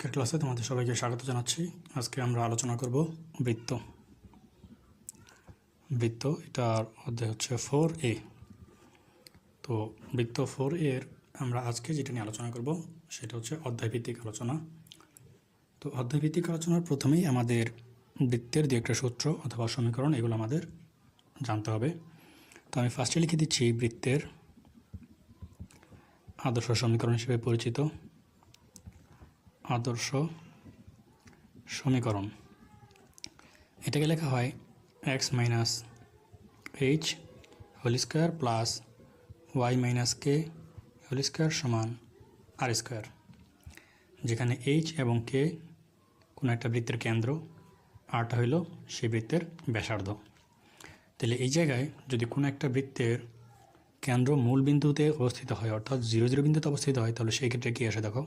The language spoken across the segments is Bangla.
আজকের ক্লাসে তোমাদের সবাইকে স্বাগত জানাচ্ছি। আজকে আমরা আলোচনা করব বৃত্ত। এটার অধ্যায় হচ্ছে 4A। তো বৃত্ত 4A এর আমরা আজকে যেটা নিয়ে আলোচনা করব সেটা হচ্ছে অধ্যায়ভিত্তিক আলোচনা। তো অধ্যায়ভিত্তিক আলোচনার প্রথমেই আমাদের বৃত্তের যে একটা সূত্র অথবা সমীকরণ এগুলো আমাদের জানতে হবে। তো আমি ফার্স্টে লিখে দিচ্ছি বৃত্তের আদর্শ সমীকরণ হিসেবে পরিচিত আদর্শ সমীকরণ। এটাকে লেখা হয় x minus h whole square plus y minus k whole square সমান আর স্কোয়ার, যেখানে এইচ এবং কে কোনো একটা বৃত্তের কেন্দ্র, আরটা হইল সেই বৃত্তের ব্যাসার্ধ। তাহলে এই জায়গায় যদি কোনো একটা বৃত্তের কেন্দ্র মূল বিন্দুতে অবস্থিত হয়, অর্থাৎ 0 0 বিন্দুতে অবস্থিত হয়, তাহলে সেই ক্ষেত্রে কী আসে দেখো,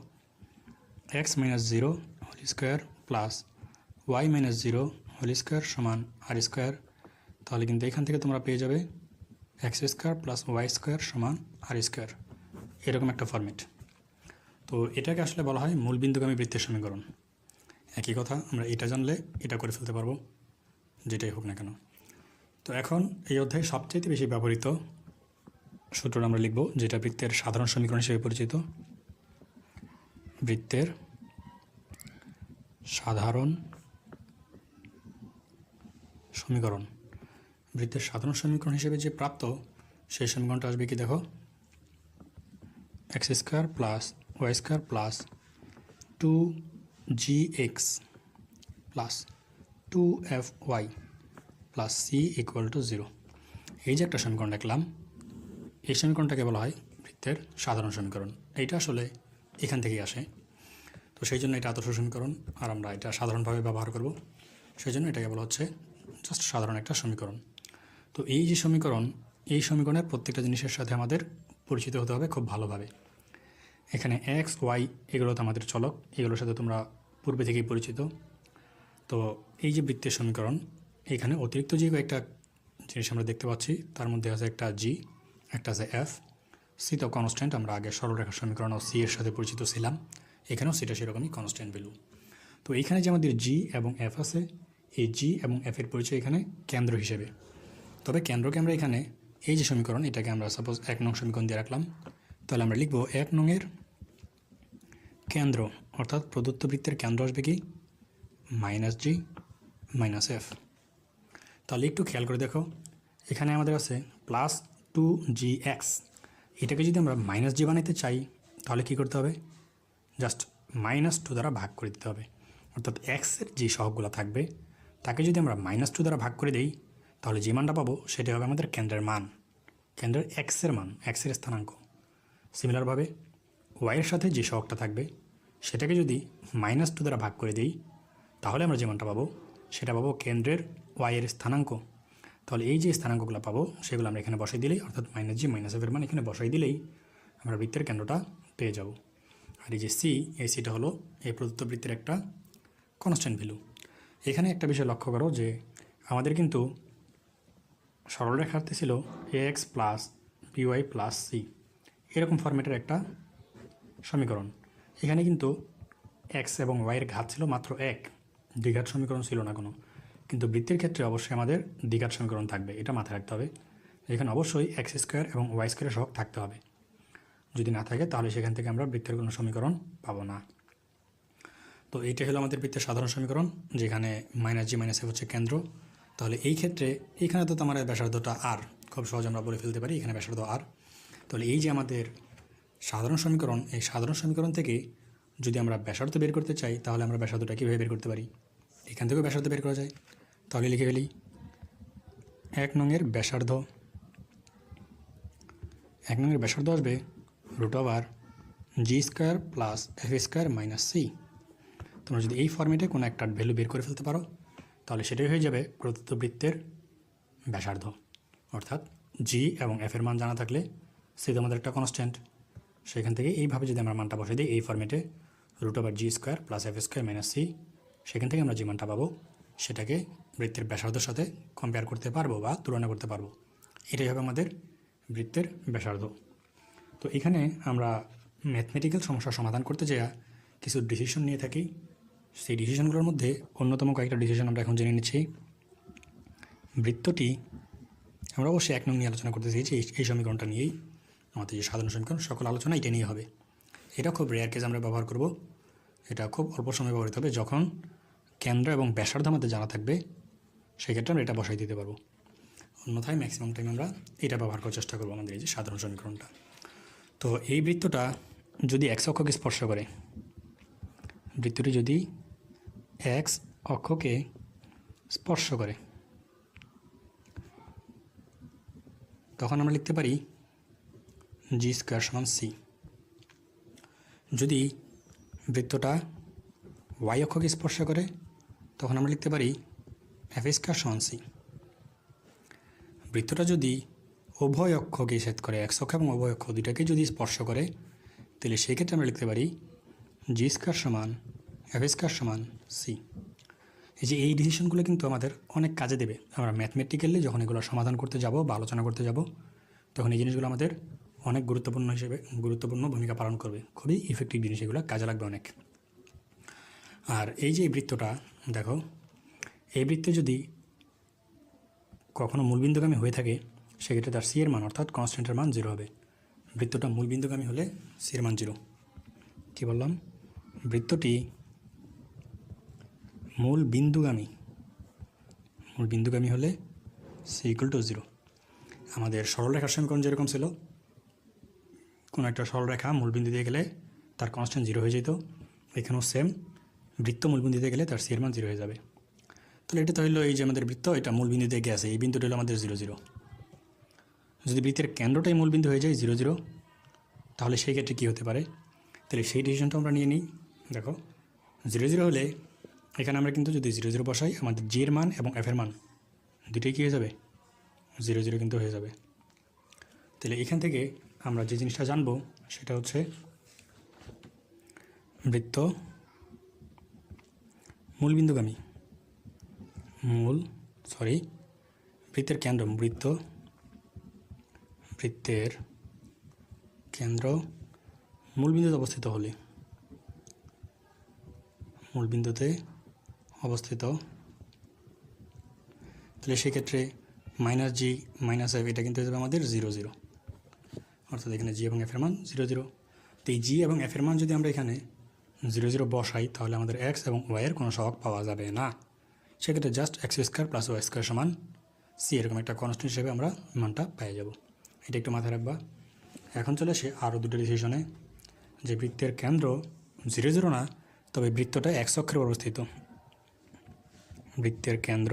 x minus 0 whole square plus y minus 0 whole square সমান আর স্কোয়ার। তাহলে কিন্তু এখান থেকে তোমরা পেয়ে যাবে x square plus y square সমান আর স্কোয়ার, এরকম একটা ফরম্যাট। তো এটাকে আসলে বলা হয় মূলবিন্দুগামী বৃত্তের সমীকরণ। একই কথা, আমরা এটা জানলে এটা করে ফেলতে পারবো, যেটাই হোক না কেন। তো এখন এই অধ্যায়ে সবচেয়ে বেশি ব্যবহৃত সূত্রটা আমরা লিখব, যেটা বৃত্তের সাধারণ সমীকরণ হিসেবে পরিচিত। বৃত্তের সাধারণ সমীকরণ, বৃত্তের সাধারণ সমীকরণ হিসেবে যে প্রাপ্ত সেই সমীকরণটা আসবে কি দেখো, x square plus y square plus 2gx plus 2fy plus c equal to 0। এই যে একটা সমীকরণ লিখলাম, এই সমীকরণটাকে বলা হয় বৃত্তের সাধারণ সমীকরণ। এইটা আসলে এখান থেকেই আসে। তো সেই জন্য এটা আদর্শ সমীকরণ, আর আমরা এটা সাধারণভাবে ব্যবহার করব। সেই জন্য এটাকে বলা হচ্ছে জাস্ট সাধারণ একটা সমীকরণ। তো এই যে সমীকরণ, এই সমীকরণের প্রত্যেকটা জিনিসের সাথে আমাদের পরিচিত হতে হবে খুব ভালোভাবে। এখানে এক্স ওয়াই এগুলো তো আমাদের চলক, এগুলোর সাথে তোমরা পূর্বে থেকেই পরিচিত। তো এই যে বৃত্তের সমীকরণ, এখানে অতিরিক্ত যে কয়েকটা জিনিস আমরা দেখতে পাচ্ছি, তার মধ্যে আছে একটা জি, একটা আছে এফ। সি তো কনস্ট্যান্ট, আমরা আগে সরলরেখার সমীকরণ ও সি এর সাথে পরিচিত ছিলাম, এখানেও সেটা সেরকমই কনস্ট্যান্ট ভ্যালু। তো এইখানে যে আমাদের জি এবং এফ আছে, এই জি এবং এফের পরিচয় এখানে কেন্দ্র হিসেবে। তবে কেন্দ্রকে আমরা এখানে এই যে সমীকরণ, এটাকে আমরা সাপোজ 1 নং সমীকরণ দিয়ে রাখলাম। তাহলে আমরা লিখব 1 নংয়ের কেন্দ্র, অর্থাৎ প্রদত্ত বৃত্তের কেন্দ্র আসবে কি মাইনাস জি মাইনাস এফ। তাহলে একটু খেয়াল করে দেখো, এখানে আমাদের আছে প্লাস 2gx। এটাকে যদি আমরা মাইনাস জি বানাইতে চাই তাহলে কি করতে হবে, জাস্ট -2 দ্বারা ভাগ করে দিতে হবে। অর্থাৎ এক্সের যে সহগগুলো থাকবে তাকে যদি আমরা -2 দ্বারা ভাগ করে দিই, তাহলে যে মানটা পাবো সেটা হবে আমাদের কেন্দ্রের মান, কেন্দ্রের এক্সের মান, এক্সের স্থানাঙ্ক। সিমিলারভাবে ওয়াইয়ের সাথে যে সহগটা থাকবে সেটাকে যদি -2 দ্বারা ভাগ করে দিই, তাহলে আমরা যে মানটা পাবো সেটা পাবো কেন্দ্রের ওয়াইয়ের স্থানাঙ্ক। তাহলে এই যে স্থানাঙ্কগুলো পাবো সেগুলো আমরা এখানে বসাই দিলেই, অর্থাৎ -g -f-এর মান এখানে বসাই দিলেই আমরা বৃত্তের কেন্দ্রটা পেয়ে যাব। আর এই যে সি, এই সিটা হলো এই প্রদত্ত বৃত্তের একটা কনস্ট্যান্ট ভ্যালু। এখানে একটা বিষয় লক্ষ্য করো যে আমাদের কিন্তু সরলরেখাতে ছিল ax plus by plus c, এরকম ফরম্যাটের একটা সমীকরণ। এখানে কিন্তু এক্স এবং ওয়াইয়ের ঘাত ছিল মাত্র 1, দ্বিঘাত সমীকরণ ছিল না কোনো। কিন্তু বৃত্তের ক্ষেত্রে অবশ্যই আমাদের দ্বিঘাত সমীকরণ থাকবে, এটা মাথায় রাখতে হবে। এখানে অবশ্যই এক্স স্কোয়ার এবং ওয়াই স্কোয়ারের সহগ থাকতে হবে। যদি না থাকে তাহলে সেখান থেকে আমরা বৃত্তের কোনো সমীকরণ পাবো না। তো এইটা হলো আমাদের বৃত্তের সাধারণ সমীকরণ, যেখানে -g -f হচ্ছে কেন্দ্র। তাহলে এই ক্ষেত্রে এইখানে তো আমার ব্যাসার্ধটা আর, খুব সহজ আমরা বলে ফেলতে পারি এখানে ব্যাসার্ধ আর। তাহলে এই যে আমাদের সাধারণ সমীকরণ, এই সাধারণ সমীকরণ থেকে যদি আমরা ব্যাসার্ধ বের করতে চাই, তাহলে আমরা ব্যাসার্ধটা কীভাবে বের করতে পারি, এখান থেকেও ব্যাসার্ধ বের করা যায়। তাহলে লিখে ফেলি 1 নংয়ের ব্যাসার্ধ, 1 নংয়ের ব্যাসার্ধ আসবে √g² plus f² minus C. তোমরা যদি এই ফর্মেটে কোনো একটা ভ্যালু বের করে ফেলতে পারো, তাহলে সেটাই হয়ে যাবে প্রদত্ত বৃত্তের ব্যাসার্ধ। অর্থাৎ জি এবং এফের মান জানা থাকলে সি তো আমাদের একটা কনস্ট্যান্ট, সেখান থেকে এইভাবে যদি আমরা মানটা বসে দিই এই ফর্মেটে √g² plus f² minus C, সেখান থেকে আমরা যে মানটা পাবো সেটাকে বৃত্তের ব্যাসার্ধের সাথে কম্পেয়ার করতে পারবো বা তুলনা করতে পারবো। এটাই হবে আমাদের বৃত্তের ব্যাসার্ধ। তো এখানে আমরা ম্যাথমেটিক্যাল সমস্যার সমাধান করতে যাই কিছু ডিসিশন নিয়ে থাকি। সেই ডিসিশনগুলোর মধ্যে অন্যতম কয়েকটা ডিসিশন আমরা এখন জেনে নিচ্ছি। বৃত্তটি আমরা অবশ্যই 1 নং নিয়ে আলোচনা করতে চেয়েছি, এই সমীকরণটা নিয়েই আমাদের যে সাধারণ সমীকরণ সকল আলোচনা এটা নিয়ে হবে। এটা খুব রেয়ার কেস আমরা ব্যবহার করব, এটা খুব অল্প সময় ব্যবহৃত হবে। যখন কেন্দ্র এবং ব্যাসার্ধ আমাদের জানা থাকবে সেক্ষেত্রে আমরা এটা বসাই দিতে পারবো, অন্যথায় ম্যাক্সিমাম টাইম আমরা এটা ব্যবহার করার চেষ্টা করবো আমাদের এই যে সাধারণ সমীকরণটা। তো এই বৃত্তটা যদি এক্স অক্ষকে স্পর্শ করে, বৃত্তটি যদি এক্স অক্ষকে স্পর্শ করে, তখন আমরা লিখতে পারি জি স্কোয়ার সমান সি। যদি বৃত্তটা ওয়াই অক্ষকে স্পর্শ করে, তখন আমরা লিখতে পারি এফ স্কোয়ার সমান সি। বৃত্তটা যদি উভয় অক্ষকে ছেদ করে, এক্স অক্ষ এবং উভয় অক্ষ দুইটাকে যদি স্পর্শ করে, তাহলে সেই ক্ষেত্রে আমরা লিখতে পারি জি স্কোয়ার সমান এফ স্কোয়ার সমান সি। এই ডিসিশনগুলো কিন্তু আমাদের অনেক কাজে দেবে। আমরা ম্যাথমেটিক্যালি যখন এগুলো সমাধান করতে যাব বা আলোচনা করতে যাব, তখন এই জিনিসগুলো আমাদের অনেক গুরুত্বপূর্ণ ভূমিকা পালন করবে। খুবই ইফেক্টিভ জিনিস, এগুলো কাজে লাগবে অনেক। আর এই যে বৃত্তটা দেখো, এই বৃত্তে যদি কখনো মূলবিন্দুগামী হয়ে থাকে, সেক্ষেত্রে তার সি এর মান অর্থাৎ কনস্ট্যান্টের মান 0 হবে। বৃত্তটা মূলবিন্দুগামী হলে সি এর মান 0। কী বললাম? বৃত্তটি মূলবিন্দুগামী হলে সি ইকুয়াল টু 0। আমাদের সরলরেখার সমীকরণ যেরকম ছিল, কোনো একটা সরলরেখা মূলবিন্দু দিয়ে গেলে তার কনস্ট্যান্ট 0 হয়ে যেত, এখানেও সেম, বৃত্ত মূলবিন্দু দিয়ে গেলে তার সি এর মান 0 হয়ে যাবে। তাহলে এটা তো হলো এই যে আমাদের বৃত্ত, এটা মূলবিন্দু দিয়ে গেছে, এই বিন্দুটা হলো আমাদের 0 0। যদি বৃত্তের কেন্দ্রটাই মূলবিন্দু হয়ে যায় 0 0, তাহলে সেই ক্ষেত্রে কী হতে পারে? তাহলে সেই ডিসিশনটা আমরা নিয়ে নিই। দেখো 0 0 হলে এখানে আমরা কিন্তু যদি 0 0 বসাই, আমাদের জি এর মান এবং এফ এর মান দুটোই কী হয়ে যাবে? 0 0 কিন্তু হয়ে যাবে। তাহলে এখান থেকে আমরা যে জিনিসটা জানবো সেটা হচ্ছে বৃত্ত বৃত্তের কেন্দ্র মূলবিন্দুতে অবস্থিত হলে, তাহলে সেক্ষেত্রে মাইনাস জি মাইনাস এফ এটা কিন্তু হয়ে যাবে আমাদের 0 0, অর্থাৎ এখানে জি এবং এফ এর মান 0 0। তো এই জি এবং এফ এর মান যদি আমরা এখানে 0 0 বসাই, তাহলে আমাদের এক্স এবং ওয়াইয়ের কোনো সহগ পাওয়া যাবে না। সেক্ষেত্রে just x square plus y square সমান সি, এরকম একটা কনস্ট্যান্ট হিসেবে আমরা মানটা পেয়ে যাব। এটা একটু মাথায় রাখবা। এখন চলে আসে আরও দুটো ডিসিশনে, যে বৃত্তের কেন্দ্র 0 0 না, তবে বৃত্তটা এক্স অক্ষের উপর অবস্থিত। বৃত্তের কেন্দ্র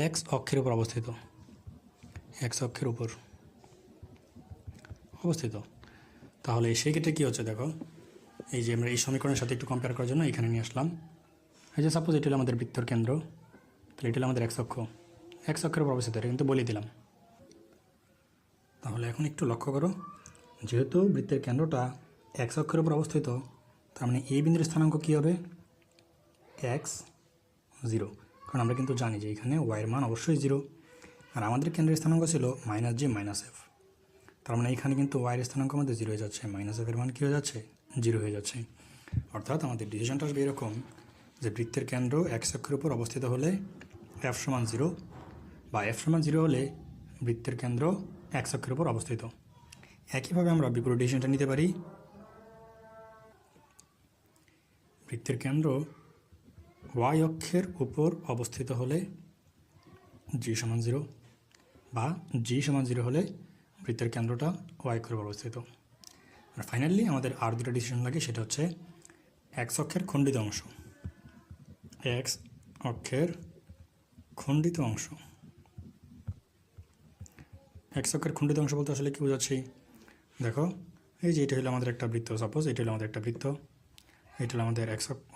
এক্স অক্ষের উপর অবস্থিত, তাহলে সেই ক্ষেত্রে কী হচ্ছে দেখো, এই যে আমরা এই সমীকরণের সাথে একটু কম্পেয়ার করার জন্য এখানে নিয়ে আসলাম। এই যে সাপোজ এটা হলো আমাদের বৃত্তের কেন্দ্র, তাহলে এটা হলো আমাদের এক্স অক্ষের উপর অবস্থিত, এটা কিন্তু বলে দিলাম। তাহলে এখন একটু লক্ষ্য করো, যেহেতু বৃত্তের কেন্দ্রটা এক্স অক্ষের উপর অবস্থিত, তার মানে এই বিন্দুর স্থানাঙ্ক কী হবে? x 0, কারণ আমরা কিন্তু জানি যে এখানে ওয়াইয়ের মান অবশ্যই 0, আর আমাদের কেন্দ্রের স্থানাঙ্ক ছিল মাইনাস জি মাইনাস এফ। তার মানে এখানে কিন্তু ওয়াইয়ের স্থানাঙ্ক আমাদের 0 হয়ে যাচ্ছে, মাইনাস এফের মান কী হয়ে যাচ্ছে? 0 হয়ে যাচ্ছে। অর্থাৎ আমাদের ডিসিশনটা আসবে এরকম, যে বৃত্তের কেন্দ্র এক্স অক্ষের উপর অবস্থিত হলে এফ সমান 0, বা এফ সমান 0 হলে বৃত্তের কেন্দ্র এক্স অক্ষের উপর অবস্থিত। একইভাবে আমরা বিপরীত ডিসিশনটা নিতে পারি, বৃত্তের কেন্দ্র ওয়াই অক্ষের উপর অবস্থিত হলে জি সমান 0, বা জি সমান 0 হলে বৃত্তের কেন্দ্রটা ওয়াই অক্ষের উপর অবস্থিত। আর ফাইনালি আমাদের আর দুটো ডিসিশন লাগে, সেটা হচ্ছে এক্স অক্ষের খণ্ডিত অংশ। এক্স অক্ষের খণ্ডিত অংশ বলতে আসলে কী বোঝাচ্ছি? দেখো এই যে এটা হলো আমাদের একটা বৃত্ত, সাপোজ এটা হলো আমাদের একটা বৃত্ত, এটা হলো আমাদের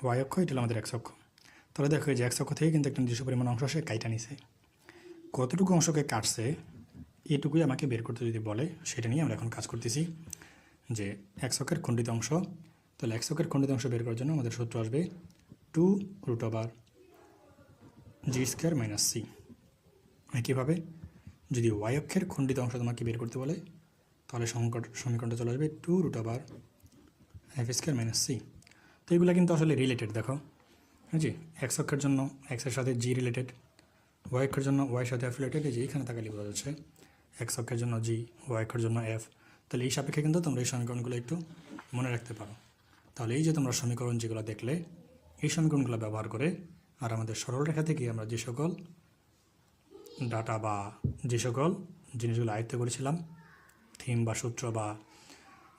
ওয়াই অক্ষ, এটা হলো আমাদের এক্স অক্ষ। তাহলে দেখো এই যে এক্স অক্ষ থেকে কিন্তু একটা নির্দিষ্ট পরিমাণ অংশ সে কাইটা নিছে, কতটুকু অংশকে কাটছে এটুকুই আমাকে বের করতে যদি বলে, সেটা নিয়ে আমরা এখন কাজ করতেছি। যে এক্স অক্ষের খণ্ডিত অংশ, তাহলে এক্স অক্ষের খণ্ডিত অংশ বের করার জন্য আমাদের সূত্র আসবে 2√g² - c। একইভাবে যদি ওয়াই অক্ষের খণ্ডিত অংশ তোমাকে বের করতে বলে, তাহলে সমীকরণটা চলে আসবে 2√f²-c। তো এগুলো কিন্তু আসলে রিলেটেড, দেখো জি, এক্স অক্ষের জন্য এক্সের সাথে জি রিলেটেড, ওয়াই অক্ষের জন্য ওয়াইয়ের সাথে এফ রিলেটেড, এই যে এখানে তাকালে বোঝা যাচ্ছে এক্স অক্ষের জন্য জি, ওয়াই অক্ষের জন্য এফ। তাহলে এই সাপেক্ষে কিন্তু তোমরা এই সমীকরণগুলো একটু মনে রাখতে পারো। তাহলে এই যে তোমরা সমীকরণ যেগুলো দেখলে, এই সমীকরণগুলো ব্যবহার করে আর আমাদের সরল রেখা থেকে আমরা যে সকল ডাটা বা যে সকল জিনিসগুলো আয়ত্ত করেছিলাম, থিম বা সূত্র বা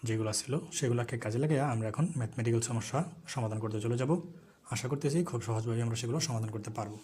যেগুলো ছিল, সেগুলোকে কাজে লাগিয়ে আমরা এখন ম্যাথমেটিক্যাল সমস্যা সমাধান করতে চলে যাব। আশা করতেছি খুব সহজভাবে আমরা সেগুলো সমাধান করতে পারবো।